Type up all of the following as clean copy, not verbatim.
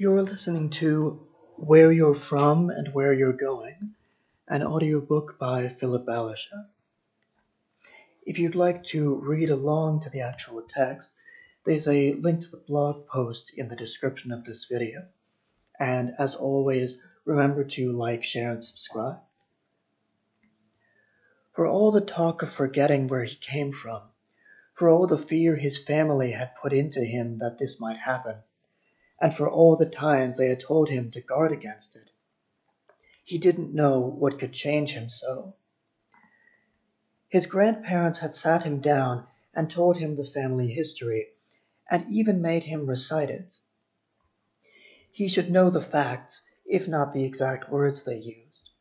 You're listening to Where You're From and Where You're Going, an audiobook by Ballerscheff. If you'd like to read along to the actual text, there's a link to the blog post in the description of this video. And as always, remember to like, share, and subscribe. For all the talk of forgetting where he came from, for all the fear his family had put into him that this might happen, and for all the times they had told him to guard against it, he didn't know what could change him so. His grandparents had sat him down and told him the family history, and even made him recite it. He should know the facts, if not the exact words they used.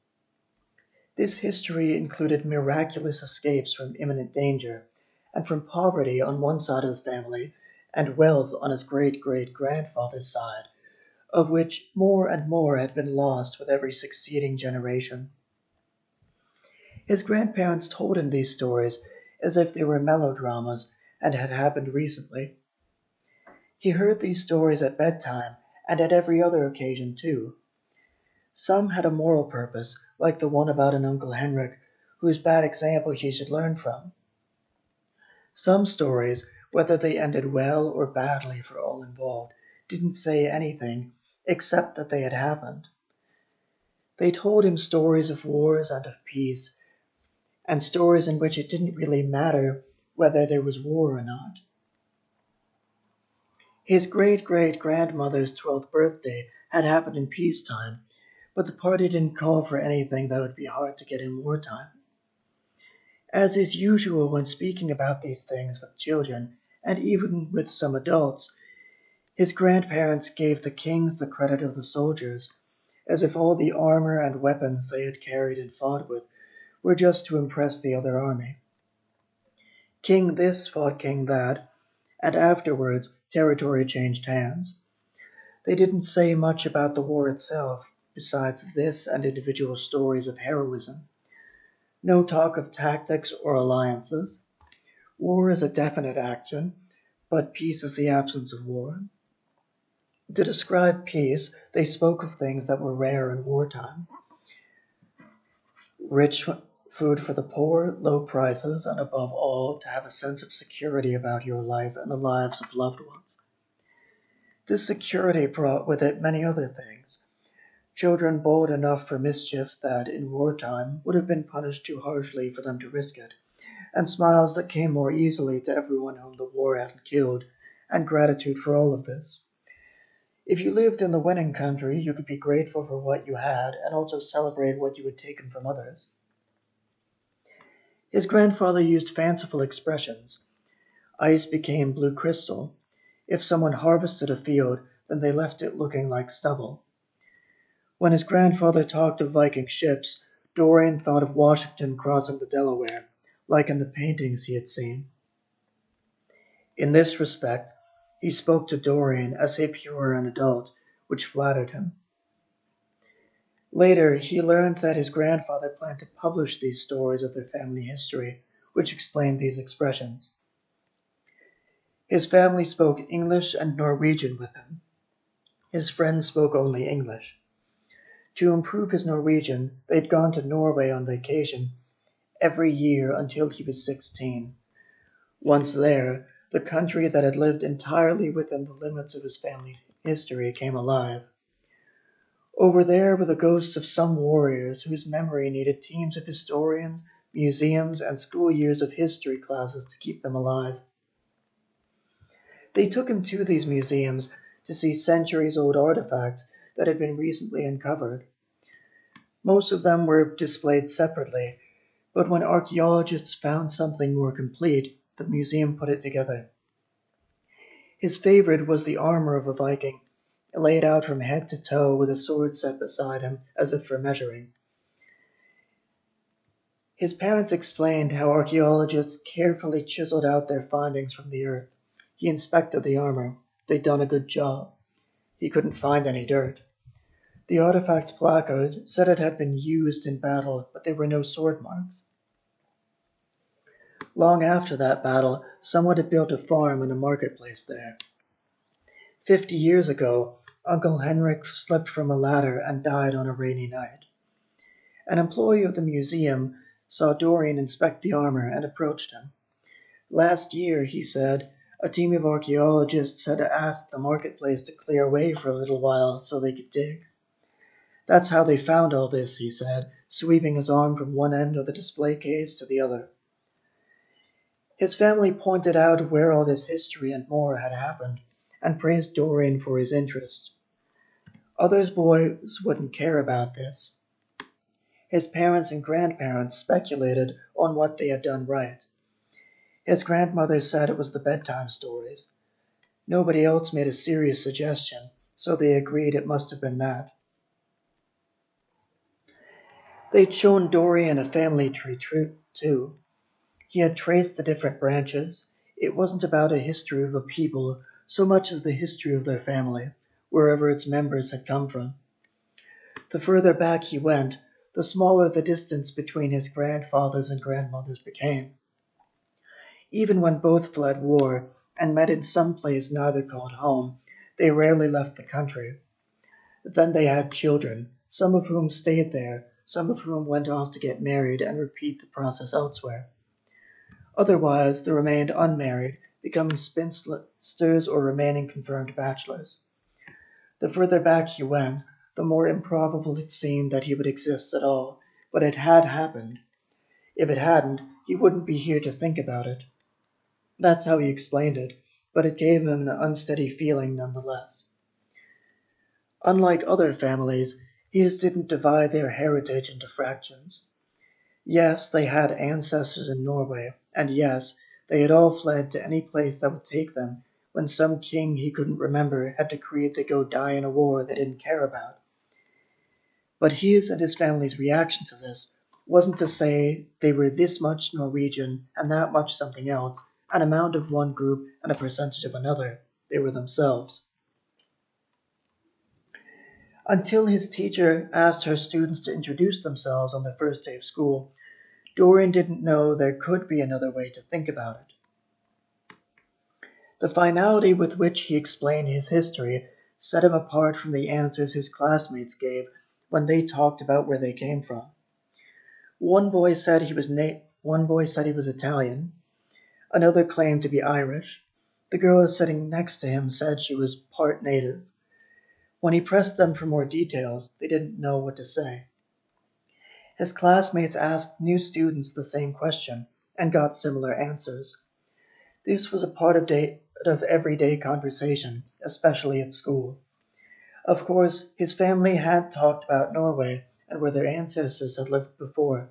This history included miraculous escapes from imminent danger, and from poverty on one side of the family, and wealth on his great-great-grandfather's side, of which more and more had been lost with every succeeding generation. His grandparents told him these stories as if they were melodramas and had happened recently. He heard these stories at bedtime and at every other occasion too. Some had a moral purpose, like the one about an Uncle Henrik, whose bad example he should learn from. Some stories, whether they ended well or badly for all involved, didn't say anything except that they had happened. They told him stories of wars and of peace, and stories in which it didn't really matter whether there was war or not. His great-great-grandmother's 12th birthday had happened in peacetime, but the party didn't call for anything that would be hard to get in wartime. As is usual when speaking about these things with children, and even with some adults, his grandparents gave the kings the credit of the soldiers, as if all the armor and weapons they had carried and fought with were just to impress the other army. King this fought king that, and afterwards territory changed hands. They didn't say much about the war itself, besides this and individual stories of heroism. No talk of tactics or alliances. War is a definite action, but peace is the absence of war. To describe peace, they spoke of things that were rare in wartime. Rich food for the poor, low prices, and above all, to have a sense of security about your life and the lives of loved ones. This security brought with it many other things. Children bold enough for mischief that, in wartime, would have been punished too harshly for them to risk it, and smiles that came more easily to everyone whom the war hadn't killed, and gratitude for all of this. If you lived in the winning country, you could be grateful for what you had and also celebrate what you had taken from others. His grandfather used fanciful expressions. Ice became blue crystal. If someone harvested a field, then they left it looking like stubble. When his grandfather talked of Viking ships, Dorian thought of Washington crossing the Delaware, like in the paintings he had seen. In this respect, he spoke to Dorian as if he were an adult, which flattered him. Later, he learned that his grandfather planned to publish these stories of their family history, which explained these expressions. His family spoke English and Norwegian with him. His friends spoke only English. To improve his Norwegian, they'd gone to Norway on vacation every year until he was 16. Once there, the country that had lived entirely within the limits of his family's history came alive. Over there were the ghosts of some warriors whose memory needed teams of historians, museums, and school years of history classes to keep them alive. They took him to these museums to see centuries-old artifacts that had been recently uncovered. Most of them were displayed separately, but when archaeologists found something more complete, the museum put it together. His favorite was the armor of a Viking, laid out from head to toe with a sword set beside him as if for measuring. His parents explained how archaeologists carefully chiseled out their findings from the earth. He inspected the armor. They'd done a good job. He couldn't find any dirt. The artifact's placard said it had been used in battle, but there were no sword marks. Long after that battle, someone had built a farm and a marketplace there. 50 years ago, Uncle Henrik slipped from a ladder and died on a rainy night. An employee of the museum saw Dorian inspect the armor and approached him. Last year, he said, a team of archaeologists had asked the marketplace to clear away for a little while so they could dig. That's how they found all this, he said, sweeping his arm from one end of the display case to the other. His family pointed out where all this history and more had happened, and praised Dorian for his interest. Other boys wouldn't care about this. His parents and grandparents speculated on what they had done right. His grandmother said it was the bedtime stories. Nobody else made a serious suggestion, so they agreed it must have been that. They'd shown Dorian a family tree too. He had traced the different branches. It wasn't about a history of a people so much as the history of their family, wherever its members had come from. The further back he went, the smaller the distance between his grandfathers and grandmothers became. Even when both fled war and met in some place neither called home, they rarely left the country. Then they had children, some of whom stayed there, some of whom went off to get married and repeat the process elsewhere. Otherwise, they remained unmarried, becoming spinsters or remaining confirmed bachelors. The further back he went, the more improbable it seemed that he would exist at all, but it had happened. If it hadn't, he wouldn't be here to think about it. That's how he explained it, but it gave him an unsteady feeling nonetheless. Unlike other families, his didn't divide their heritage into fractions. Yes, they had ancestors in Norway, and yes, they had all fled to any place that would take them when some king he couldn't remember had decreed they go die in a war they didn't care about. But his and his family's reaction to this wasn't to say they were this much Norwegian and that much something else, an amount of one group and a percentage of another. They were themselves. Until his teacher asked her students to introduce themselves on the first day of school, Dorian didn't know there could be another way to think about it. The finality with which he explained his history set him apart from the answers his classmates gave when they talked about where they came from. One boy said he was Italian. Another claimed to be Irish. The girl sitting next to him said she was part native. When he pressed them for more details, they didn't know what to say. His classmates asked new students the same question and got similar answers. This was a part of everyday conversation, especially at school. Of course, his family had talked about Norway and where their ancestors had lived before,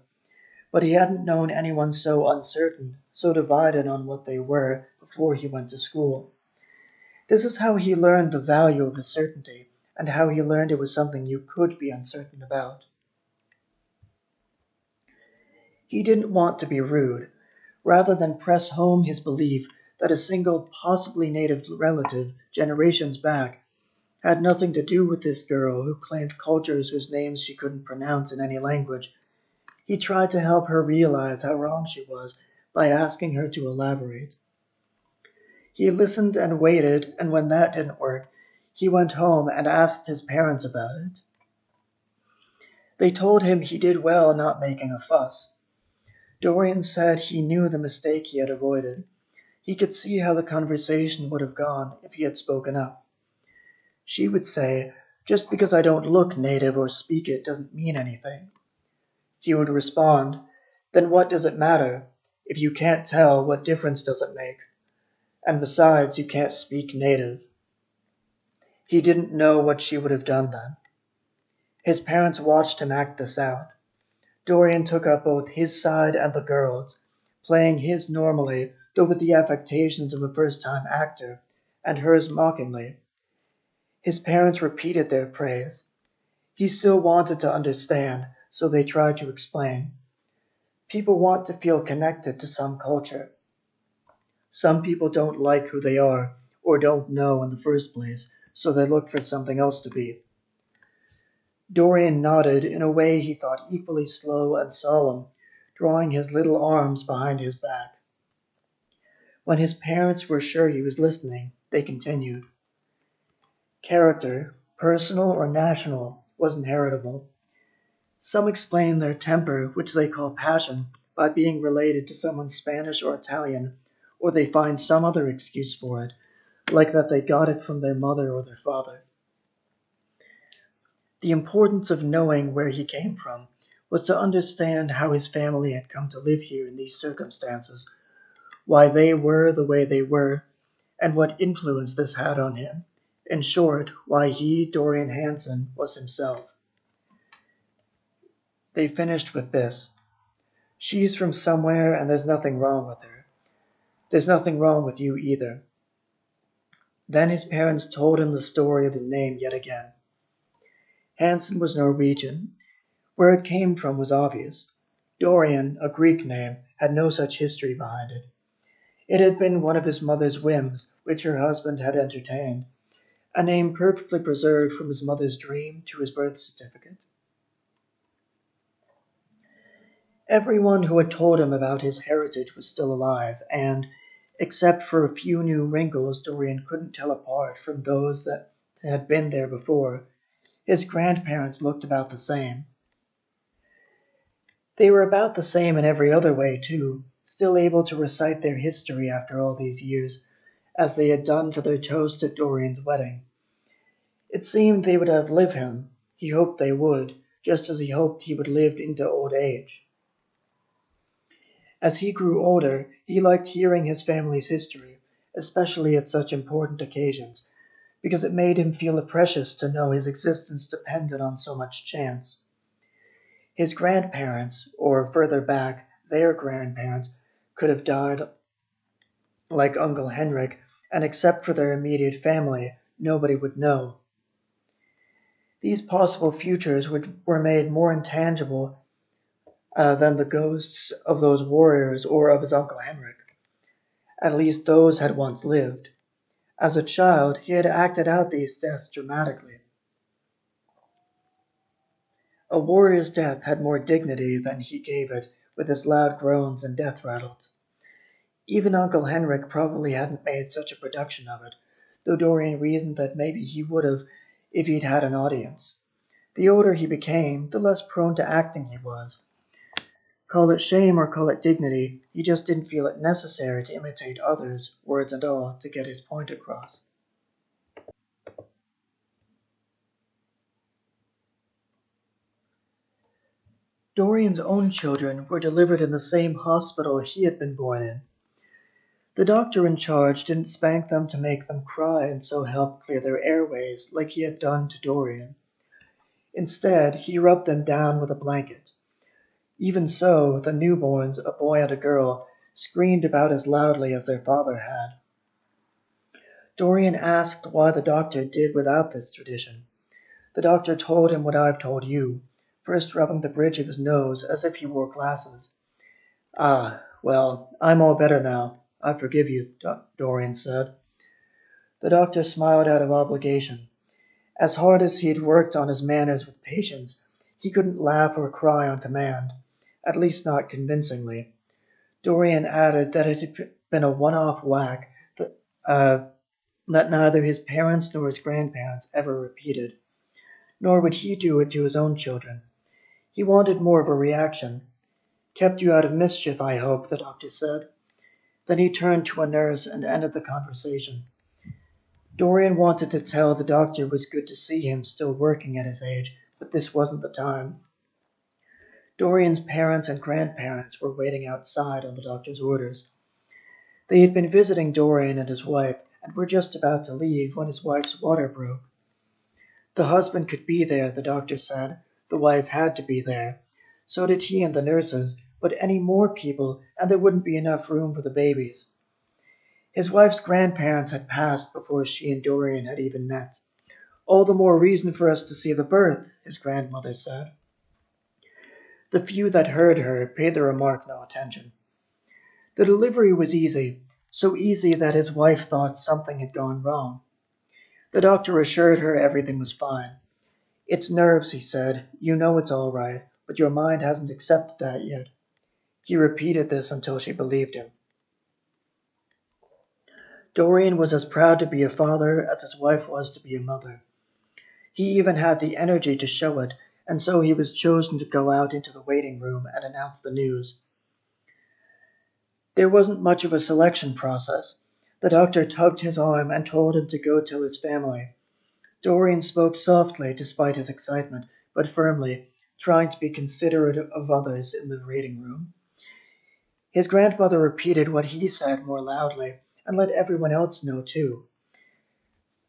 but he hadn't known anyone so uncertain, so divided on what they were before he went to school. This is how he learned the value of certainty, and how he learned it was something you could be uncertain about. He didn't want to be rude. Rather than press home his belief that a single possibly native relative generations back had nothing to do with this girl who claimed cultures whose names she couldn't pronounce in any language, he tried to help her realize how wrong she was by asking her to elaborate. He listened and waited, and when that didn't work, he went home and asked his parents about it. They told him he did well not making a fuss. Dorian said he knew the mistake he had avoided. He could see how the conversation would have gone if he had spoken up. She would say, "Just because I don't look native or speak it doesn't mean anything." He would respond, "Then what does it matter? If you can't tell, what difference does it make? And besides, you can't speak native." He didn't know what she would have done then. His parents watched him act this out. Dorian took up both his side and the girl's, playing his normally, though with the affectations of a first-time actor, and hers mockingly. His parents repeated their praise. He still wanted to understand, so they tried to explain. People want to feel connected to some culture. Some people don't like who they are, or don't know in the first place, so they look for something else to be. Dorian nodded in a way he thought equally slow and solemn, drawing his little arms behind his back. When his parents were sure he was listening, they continued. Character, personal or national, was inheritable. Some explain their temper, which they call passion, by being related to someone Spanish or Italian, or they find some other excuse for it, like that they got it from their mother or their father. The importance of knowing where he came from was to understand how his family had come to live here in these circumstances, why they were the way they were, and what influence this had on him. In short, why he, Dorian Hanson, was himself. They finished with this: "She's from somewhere, and there's nothing wrong with her. There's nothing wrong with you either." Then his parents told him the story of his name yet again. Hansen was Norwegian. Where it came from was obvious. Dorian, a Greek name, had no such history behind it. It had been one of his mother's whims, which her husband had entertained, a name perfectly preserved from his mother's dream to his birth certificate. Everyone who had told him about his heritage was still alive, and, except for a few new wrinkles Dorian couldn't tell apart from those that had been there before, his grandparents looked about the same. They were about the same in every other way, too, still able to recite their history after all these years, as they had done for their toast at Dorian's wedding. It seemed they would outlive him. He hoped they would, just as he hoped he would live into old age. As he grew older, he liked hearing his family's history, especially at such important occasions, because it made him feel precious to know his existence depended on so much chance. His grandparents, or further back, their grandparents, could have died like Uncle Henrik, and except for their immediate family, nobody would know. These possible futures were made more intangible than the ghosts of those warriors or of his Uncle Henrik. At least those had once lived. As a child, he had acted out these deaths dramatically. A warrior's death had more dignity than he gave it, with his loud groans and death rattles. Even Uncle Henrik probably hadn't made such a production of it, though Dorian reasoned that maybe he would have if he'd had an audience. The older he became, the less prone to acting he was. Call it shame or call it dignity, he just didn't feel it necessary to imitate others, words and all, to get his point across. Dorian's own children were delivered in the same hospital he had been born in. The doctor in charge didn't spank them to make them cry and so help clear their airways like he had done to Dorian. Instead, he rubbed them down with a blanket. Even so, the newborns, a boy and a girl, screamed about as loudly as their father had. Dorian asked why the doctor did without this tradition. The doctor told him what I've told you, first rubbing the bridge of his nose as if he wore glasses. "Ah, well, I'm all better now. I forgive you," Dorian said. The doctor smiled out of obligation. As hard as he had worked on his manners with patients, he couldn't laugh or cry on command, at least not convincingly. Dorian added that it had been a one-off whack that neither his parents nor his grandparents ever repeated. Nor would he do it to his own children. He wanted more of a reaction. "Kept you out of mischief, I hope," the doctor said. Then he turned to a nurse and ended the conversation. Dorian wanted to tell the doctor it was good to see him still working at his age, but this wasn't the time. Dorian's parents and grandparents were waiting outside on the doctor's orders. They had been visiting Dorian and his wife, and were just about to leave when his wife's water broke. The husband could be there, the doctor said. The wife had to be there. So did he and the nurses, but any more people, and there wouldn't be enough room for the babies. His wife's grandparents had passed before she and Dorian had even met. "All the more reason for us to see the birth," his grandmother said. The few that heard her paid the remark no attention. The delivery was easy, so easy that his wife thought something had gone wrong. The doctor assured her everything was fine. "It's nerves," he said. "You know it's all right, but your mind hasn't accepted that yet." He repeated this until she believed him. Dorian was as proud to be a father as his wife was to be a mother. He even had the energy to show it, and so he was chosen to go out into the waiting room and announce the news. There wasn't much of a selection process. The doctor tugged his arm and told him to go tell his family. Dorian spoke softly despite his excitement, but firmly, trying to be considerate of others in the waiting room. His grandmother repeated what he said more loudly, and let everyone else know too.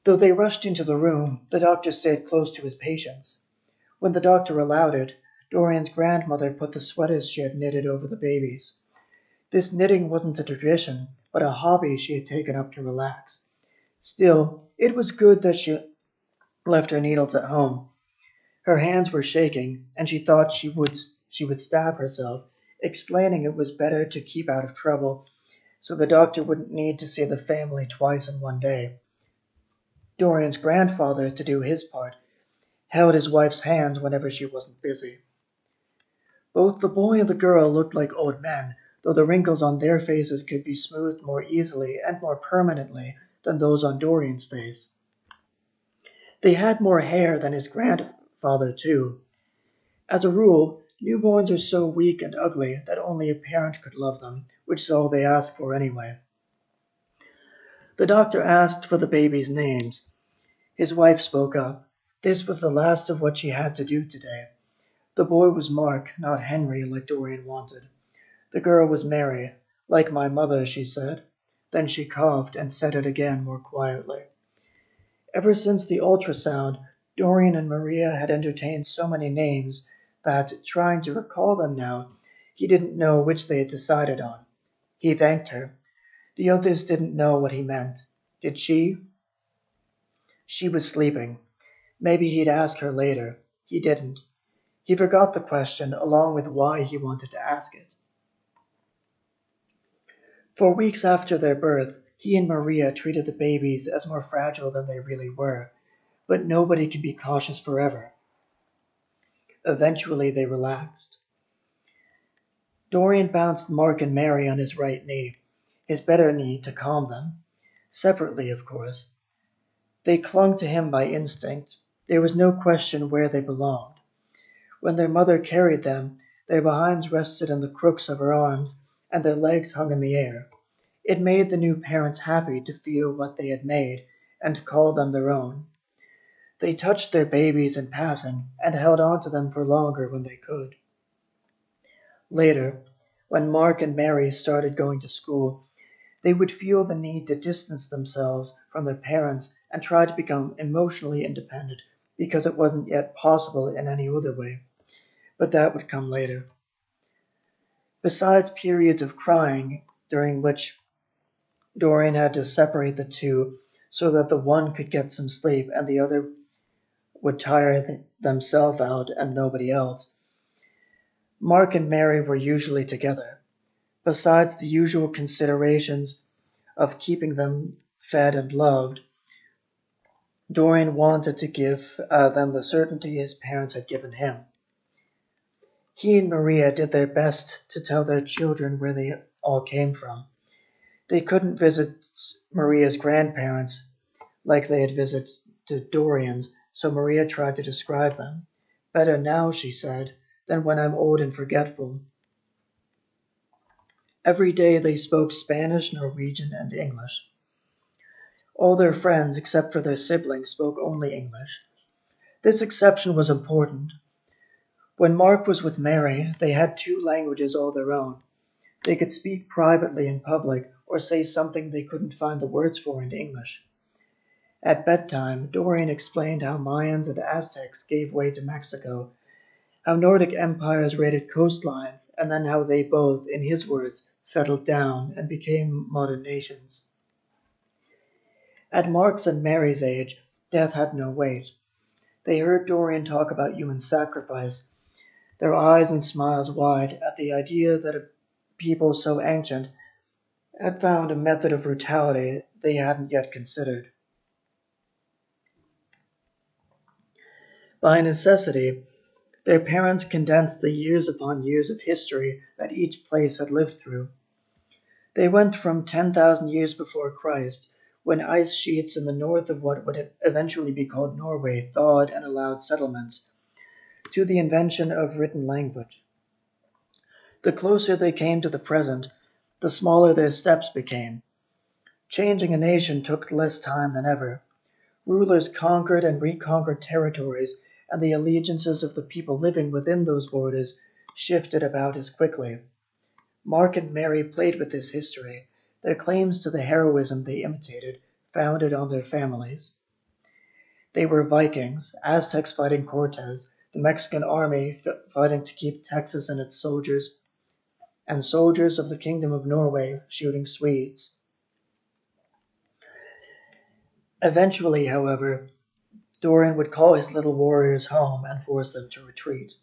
Though they rushed into the room, the doctor stayed close to his patients. When the doctor allowed it, Dorian's grandmother put the sweaters she had knitted over the babies. This knitting wasn't a tradition, but a hobby she had taken up to relax. Still, it was good that she left her needles at home. Her hands were shaking, and she thought she would stab herself, explaining it was better to keep out of trouble, so the doctor wouldn't need to see the family twice in one day. Dorian's grandfather, to do his part, held his wife's hands whenever she wasn't busy. Both the boy and the girl looked like old men, though the wrinkles on their faces could be smoothed more easily and more permanently than those on Dorian's face. They had more hair than his grandfather, too. As a rule, newborns are so weak and ugly that only a parent could love them, which is all they ask for anyway. The doctor asked for the babies' names. His wife spoke up. This was the last of what she had to do today. The boy was Mark, not Henry, like Dorian wanted. The girl was Mary, like my mother, she said. Then she coughed and said it again more quietly. Ever since the ultrasound, Dorian and Maria had entertained so many names that, trying to recall them now, he didn't know which they had decided on. He thanked her. The others didn't know what he meant. Did she? She was sleeping. Maybe he'd ask her later. He didn't. He forgot the question along with why he wanted to ask it. For weeks after their birth, he and Maria treated the babies as more fragile than they really were. But nobody can be cautious forever. Eventually they relaxed. Dorian bounced Mark and Mary on his right knee, his better knee to calm them. Separately, of course. They clung to him by instinct. There was no question where they belonged. When their mother carried them, their behinds rested in the crooks of her arms, and their legs hung in the air. It made the new parents happy to feel what they had made, and to call them their own. They touched their babies in passing, and held on to them for longer when they could. Later, when Mark and Mary started going to school, they would feel the need to distance themselves from their parents and try to become emotionally independent because it wasn't yet possible in any other way. But that would come later. Besides periods of crying, during which Dorian had to separate the two so that the one could get some sleep and the other would tire themselves out and nobody else, Mark and Mary were usually together. Besides the usual considerations of keeping them fed and loved, Dorian wanted to give them the certainty his parents had given him. He and Maria did their best to tell their children where they all came from. They couldn't visit Maria's grandparents like they had visited Dorian's, so Maria tried to describe them. Better now, she said, than when I'm old and forgetful. Every day they spoke Spanish, Norwegian, and English. All their friends, except for their siblings, spoke only English. This exception was important. When Mark was with Mary, they had two languages all their own. They could speak privately in public or say something they couldn't find the words for in English. At bedtime, Dorian explained how Mayans and Aztecs gave way to Mexico, how Nordic empires raided coastlines, and then how they both, in his words, settled down and became modern nations. At Mark's and Mary's age, death had no weight. They heard Dorian talk about human sacrifice, their eyes and smiles wide at the idea that a people so ancient had found a method of brutality they hadn't yet considered. By necessity, their parents condensed the years upon years of history that each place had lived through. They went from 10,000 years before Christ, when ice sheets in the north of what would eventually be called Norway thawed and allowed settlements, to the invention of written language. The closer they came to the present, the smaller their steps became. Changing a nation took less time than ever. Rulers conquered and reconquered territories, and the allegiances of the people living within those borders shifted about as quickly. Mark and Mary played with this history, their claims to the heroism they imitated founded on their families. They were Vikings, Aztecs fighting Cortez, the Mexican army fighting to keep Texas and its soldiers, and soldiers of the Kingdom of Norway shooting Swedes. Eventually, however, Dorian would call his little warriors home and force them to retreat.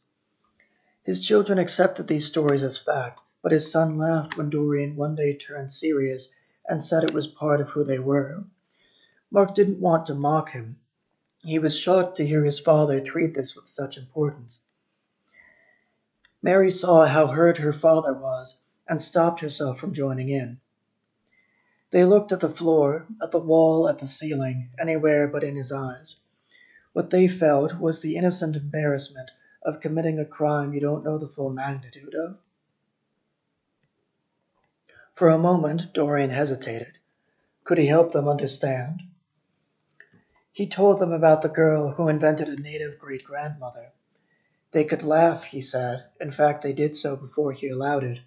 His children accepted these stories as fact, but his son laughed when Dorian one day turned serious and said it was part of who they were. Mark didn't want to mock him. He was shocked to hear his father treat this with such importance. Mary saw how hurt her father was and stopped herself from joining in. They looked at the floor, at the wall, at the ceiling, anywhere but in his eyes. What they felt was the innocent embarrassment of committing a crime you don't know the full magnitude of. For a moment, Dorian hesitated. Could he help them understand? He told them about the girl who invented a native great-grandmother. They could laugh, he said. In fact, they did so before he allowed it.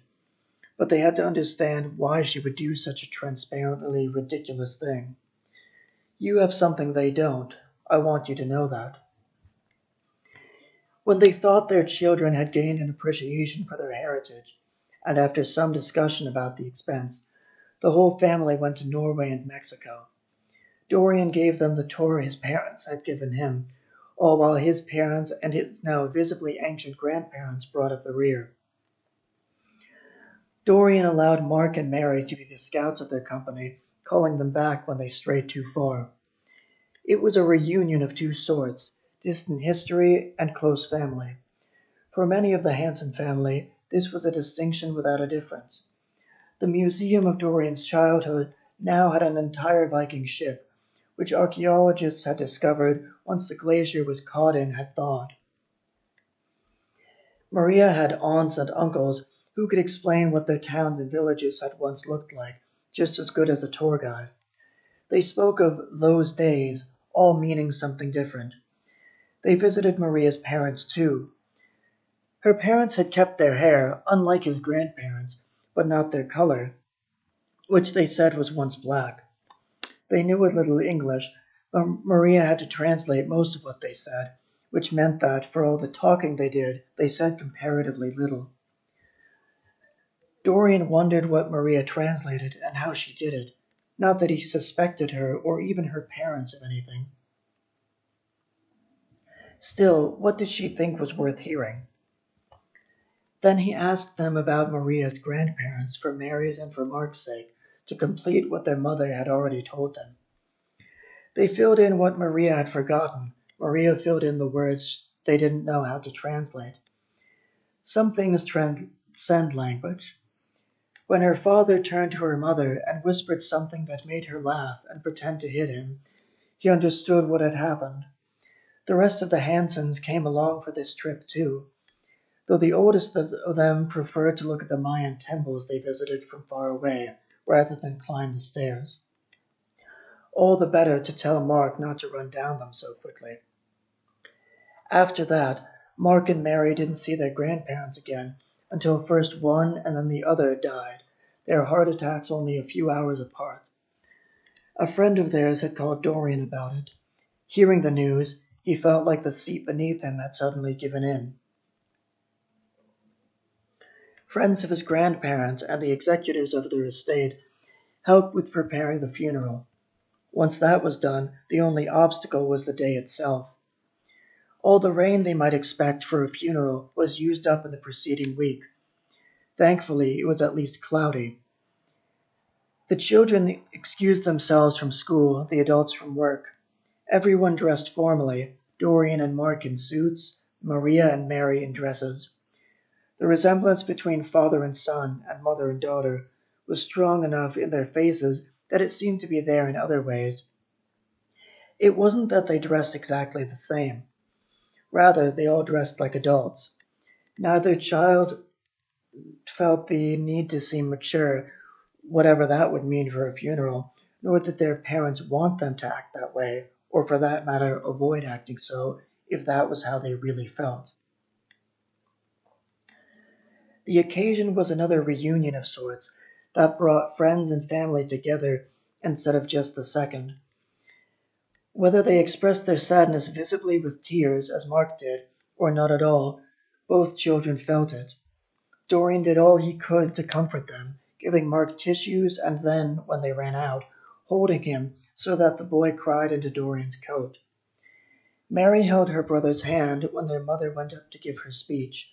But they had to understand why she would do such a transparently ridiculous thing. You have something they don't. I want you to know that. When they thought their children had gained an appreciation for their heritage, and after some discussion about the expense, the whole family went to Norway and Mexico. Dorian gave them the tour his parents had given him, all while his parents and his now visibly ancient grandparents brought up the rear. Dorian allowed Mark and Mary to be the scouts of their company, calling them back when they strayed too far. It was a reunion of two sorts, distant history and close family. For many of the Hansen family, this was a distinction without a difference. The museum of Dorian's childhood now had an entire Viking ship, which archaeologists had discovered once the glacier was caught in had thawed. Maria had aunts and uncles who could explain what their towns and villages had once looked like, just as good as a tour guide. They spoke of those days, all meaning something different. They visited Maria's parents too. Her parents had kept their hair, unlike his grandparents, but not their color, which they said was once black. They knew a little English, but Maria had to translate most of what they said, which meant that, for all the talking they did, they said comparatively little. Dorian wondered what Maria translated and how she did it, not that he suspected her or even her parents of anything. Still, what did she think was worth hearing? Then he asked them about Maria's grandparents for Mary's and for Mark's sake, to complete what their mother had already told them. They filled in what Maria had forgotten. Maria filled in the words they didn't know how to translate. Some things transcend language. When her father turned to her mother and whispered something that made her laugh and pretend to hit him, he understood what had happened. The rest of the Hansens came along for this trip too, though the oldest of them preferred to look at the Mayan temples they visited from far away, rather than climb the stairs. All the better to tell Mark not to run down them so quickly. After that, Mark and Mary didn't see their grandparents again until first one and then the other died, their heart attacks only a few hours apart. A friend of theirs had called Dorian about it. Hearing the news, he felt like the seat beneath him had suddenly given in. Friends of his grandparents and the executives of their estate helped with preparing the funeral. Once that was done, the only obstacle was the day itself. All the rain they might expect for a funeral was used up in the preceding week. Thankfully, it was at least cloudy. The children excused themselves from school, the adults from work. Everyone dressed formally, Dorian and Mark in suits, Maria and Mary in dresses. The resemblance between father and son and mother and daughter was strong enough in their faces that it seemed to be there in other ways. It wasn't that they dressed exactly the same. Rather, they all dressed like adults. Neither child felt the need to seem mature, whatever that would mean for a funeral, nor did their parents want them to act that way, or for that matter, avoid acting so if that was how they really felt. The occasion was another reunion of sorts that brought friends and family together instead of just the second. Whether they expressed their sadness visibly with tears, as Mark did, or not at all, both children felt it. Dorian did all he could to comfort them, giving Mark tissues and then, when they ran out, holding him so that the boy cried into Dorian's coat. Mary held her brother's hand when their mother went up to give her speech.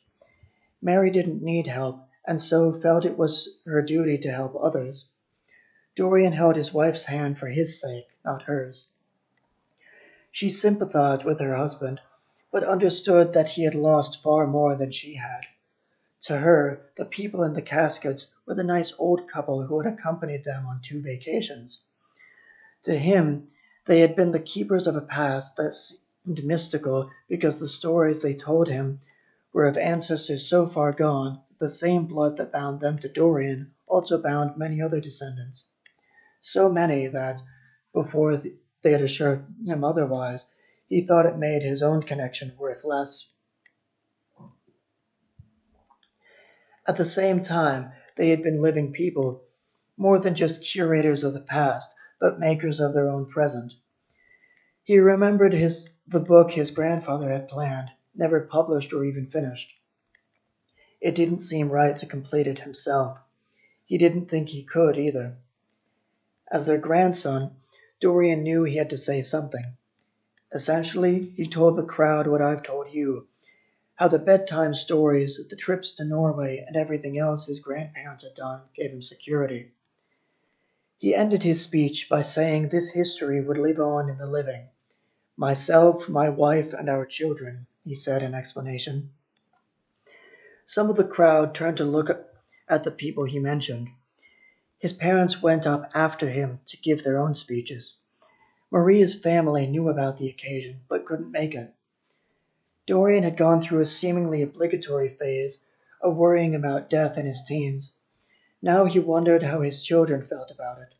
Mary didn't need help, and so felt it was her duty to help others. Dorian held his wife's hand for his sake, not hers. She sympathized with her husband, but understood that he had lost far more than she had. To her, the people in the caskets were the nice old couple who had accompanied them on 2 vacations. To him, they had been the keepers of a past that seemed mystical because the stories they told him were of ancestors so far gone, the same blood that bound them to Dorian also bound many other descendants. So many that, before they had assured him otherwise, he thought it made his own connection worth less. At the same time, they had been living people, more than just curators of the past, but makers of their own present. He remembered the book his grandfather had planned, never published or even finished. It didn't seem right to complete it himself. He didn't think he could either. As their grandson, Dorian knew he had to say something. Essentially, he told the crowd what I've told you, how the bedtime stories, the trips to Norway, and everything else his grandparents had done gave him security. He ended his speech by saying this history would live on in the living. Myself, my wife, and our children, he said in explanation. Some of the crowd turned to look at the people he mentioned. His parents went up after him to give their own speeches. Maria's family knew about the occasion, but couldn't make it. Dorian had gone through a seemingly obligatory phase of worrying about death in his teens. Now he wondered how his children felt about it.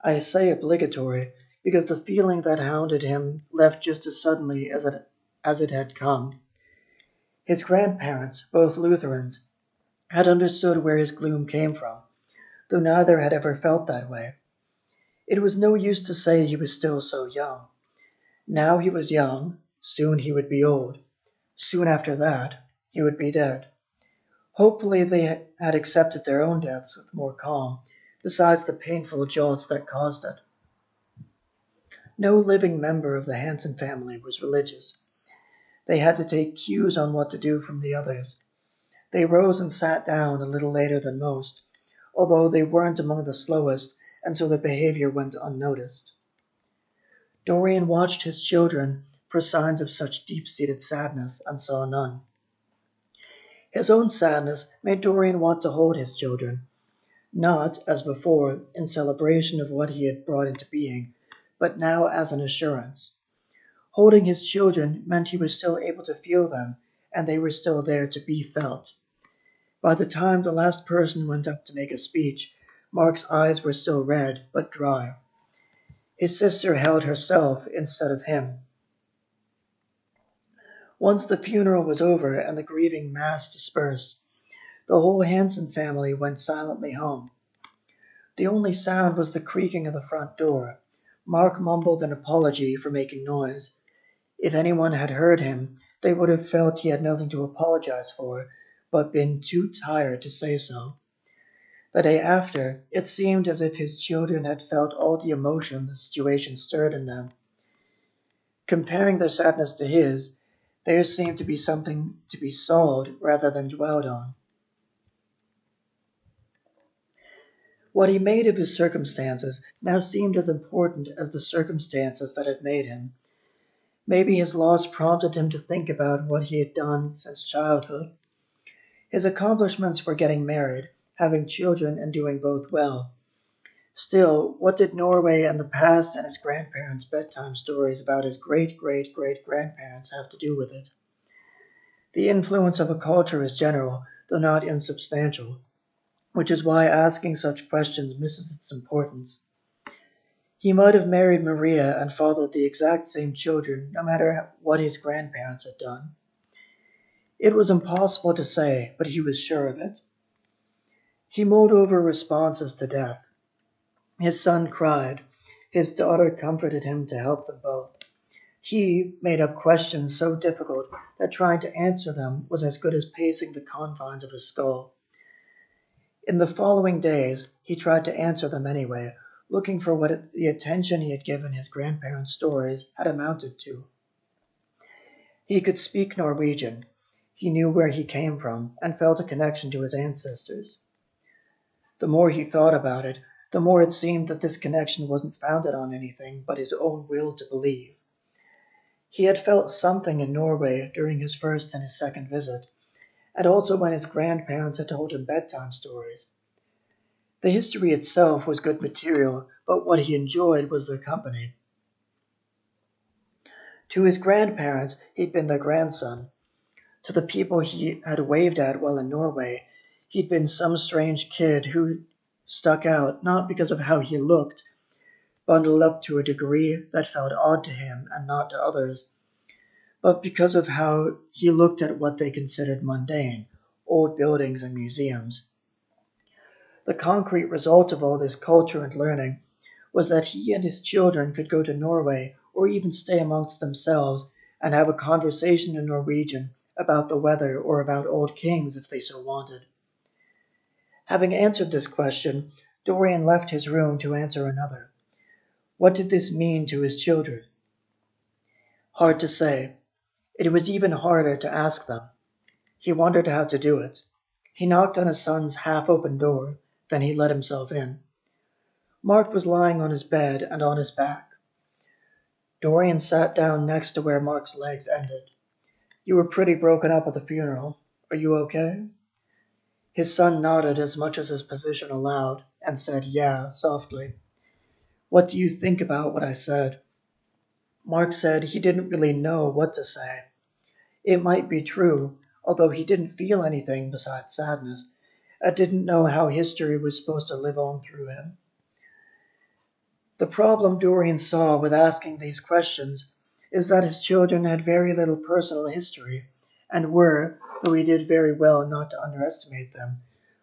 I say obligatory because the feeling that hounded him left just as suddenly as it had come. His grandparents, both Lutherans, had understood where his gloom came from, though neither had ever felt that way. It was no use to say he was still so young. Now he was young, soon he would be old. Soon after that, he would be dead. Hopefully they had accepted their own deaths with more calm, besides the painful jolts that caused it. No living member of the Hanson family was religious. They had to take cues on what to do from the others. They rose and sat down a little later than most, although they weren't among the slowest, and so their behavior went unnoticed. Dorian watched his children for signs of such deep-seated sadness and saw none. His own sadness made Dorian want to hold his children, not, as before, in celebration of what he had brought into being, but now as an assurance. Holding his children meant he was still able to feel them, and they were still there to be felt. By the time the last person went up to make a speech, Mark's eyes were still red, but dry. His sister held herself instead of him. Once the funeral was over and the grieving mass dispersed, the whole Hanson family went silently home. The only sound was the creaking of the front door. Mark mumbled an apology for making noise. If anyone had heard him, they would have felt he had nothing to apologize for, but been too tired to say so. The day after, it seemed as if his children had felt all the emotion the situation stirred in them. Comparing their sadness to his, theirs seemed to be something to be solved rather than dwelled on. What he made of his circumstances now seemed as important as the circumstances that had made him. Maybe his loss prompted him to think about what he had done since childhood. His accomplishments were getting married, having children, and doing both well. Still, what did Norway and the past and his grandparents' bedtime stories about his great-great-great-grandparents have to do with it? The influence of a culture is general, though not insubstantial, which is why asking such questions misses its importance. He might have married Maria and fathered the exact same children, no matter what his grandparents had done. It was impossible to say, but he was sure of it. He mulled over responses to death. His son cried. His daughter comforted him to help them both. He made up questions so difficult that trying to answer them was as good as pacing the confines of his skull. In the following days, he tried to answer them anyway, looking for what the attention he had given his grandparents' stories had amounted to. He could speak Norwegian. He knew where he came from and felt a connection to his ancestors. The more he thought about it, the more it seemed that this connection wasn't founded on anything but his own will to believe. He had felt something in Norway during his first and his second visit, and also when his grandparents had told him bedtime stories. The history itself was good material, but what he enjoyed was their company. To his grandparents, he'd been their grandson. To the people he had waved at while in Norway, he'd been some strange kid who stuck out not because of how he looked, bundled up to a degree that felt odd to him and not to others, but because of how he looked at what they considered mundane, old buildings and museums. The concrete result of all this culture and learning was that he and his children could go to Norway or even stay amongst themselves and have a conversation in Norwegian about the weather or about old kings if they so wanted. Having answered this question, Dorian left his room to answer another. What did this mean to his children? Hard to say. It was even harder to ask them. He wondered how to do it. He knocked on his son's half-open door, then he let himself in. Mark was lying on his bed and on his back. Dorian sat down next to where Mark's legs ended. You were pretty broken up at the funeral. Are you okay? His son nodded as much as his position allowed and said, yeah, softly. What do you think about what I said? Mark said he didn't really know what to say. It might be true, although he didn't feel anything besides sadness, and didn't know how history was supposed to live on through him. The problem Dorian saw with asking these questions is that his children had very little personal history, and were, though he did very well not to underestimate them,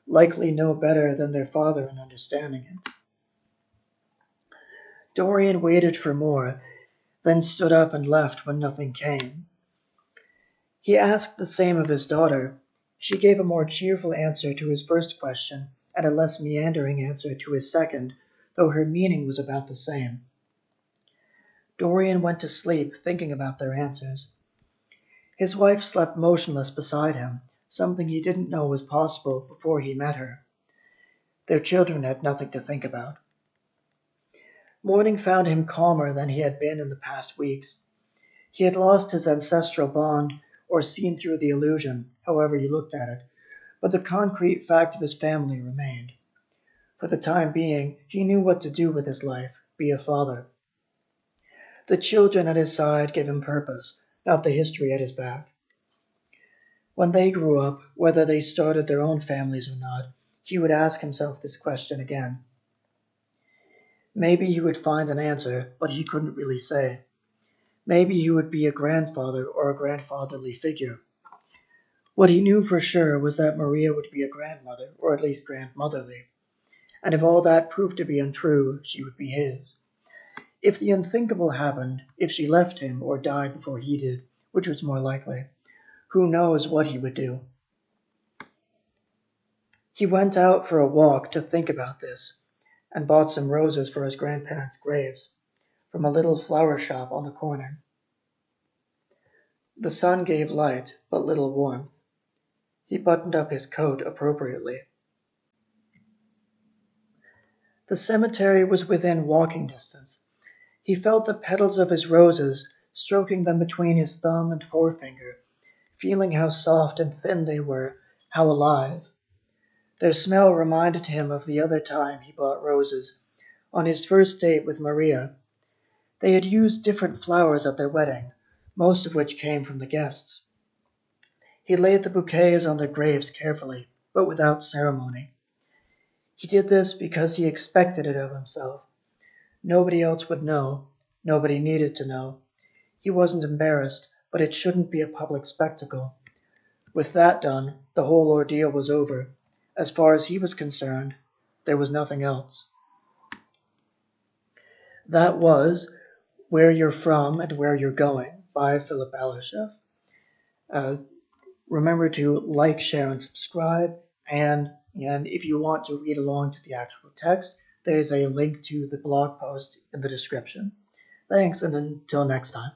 likely no better than their father in understanding it. Dorian waited for more, then stood up and left when nothing came. He asked the same of his daughter. She gave a more cheerful answer to his first question, and a less meandering answer to his second, though her meaning was about the same. Dorian went to sleep thinking about their answers. His wife slept motionless beside him, something he didn't know was possible before he met her. Their children had nothing to think about. Morning found him calmer than he had been in the past weeks. He had lost his ancestral bond, or seen through the illusion, however you looked at it, but the concrete fact of his family remained. For the time being, he knew what to do with his life, be a father. The children at his side gave him purpose, not the history at his back. When they grew up, whether they started their own families or not, he would ask himself this question again. Maybe he would find an answer, but he couldn't really say. Maybe he would be a grandfather or a grandfatherly figure. What he knew for sure was that Maria would be a grandmother, or at least grandmotherly. And if all that proved to be untrue, she would be his. If the unthinkable happened, if she left him or died before he did, which was more likely, who knows what he would do? He went out for a walk to think about this, and bought some roses for his grandparents' graves, from a little flower shop on the corner. The sun gave light, but little warmth. He buttoned up his coat appropriately. The cemetery was within walking distance. He felt the petals of his roses, stroking them between his thumb and forefinger, feeling how soft and thin they were, how alive. Their smell reminded him of the other time he bought roses, On his first date with Maria, they had used different flowers at their wedding, most of which came from the guests. He laid the bouquets on their graves carefully, but without ceremony. He did this because he expected it of himself. Nobody else would know. Nobody needed to know. He wasn't embarrassed, but it shouldn't be a public spectacle. With that done, the whole ordeal was over. As far as he was concerned, there was nothing else. That was Where You're From and Where You're Going by Philip Ballerscheff. Uh, Remember to like, share, and subscribe. And if you want to read along to the actual text, there's a link to the blog post in the description. Thanks, and until next time.